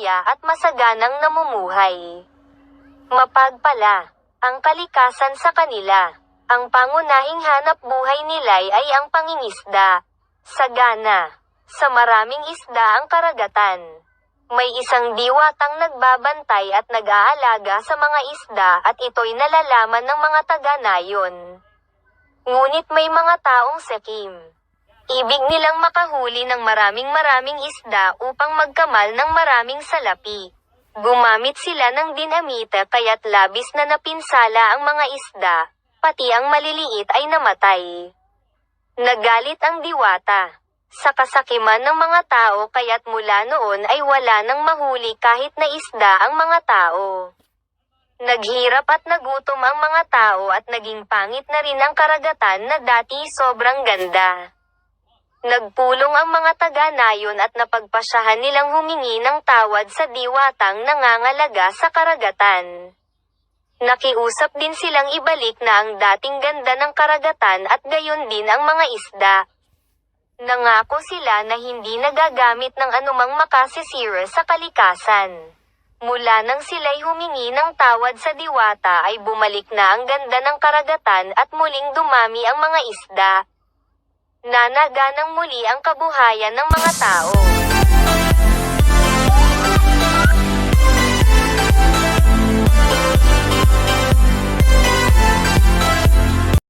masaya at masaganang namumuhay. Mapagpala ang kalikasan sa kanila. Ang pangunahing hanap buhay nila ay ang pangingisda. Sagana. Sa maraming isda ang karagatan. May isang diwatang nagbabantay at nag-aalaga sa mga isda at ito'y nalalaman ng mga taga-nayon. Ngunit may mga taong sekim. Ibig nilang makahuli ng maraming isda upang magkamal ng maraming salapi. Gumamit sila ng dinamita kaya't labis na napinsala ang mga isda, pati ang maliliit ay namatay. Nagalit ang diwata sa kasakiman ng mga tao kaya't mula noon ay wala nang mahuli kahit na isda ang mga tao. Naghirap at nagutom ang mga tao at naging pangit na rin ang karagatan na dati sobrang ganda. Nagpulong ang mga taga-nayon at napagpasyahan nilang humingi ng tawad sa diwatang nangangalaga sa karagatan. Nakiusap din silang ibalik na ang dating ganda ng karagatan at gayon din ang mga isda. Nangako sila na hindi nagagamit ng anumang makasisira sa kalikasan. Mula nang sila'y humingi ng tawad sa diwata ay bumalik na ang ganda ng karagatan at muling dumami ang mga isda. Nanaganang muli ang kabuhayan ng mga tao.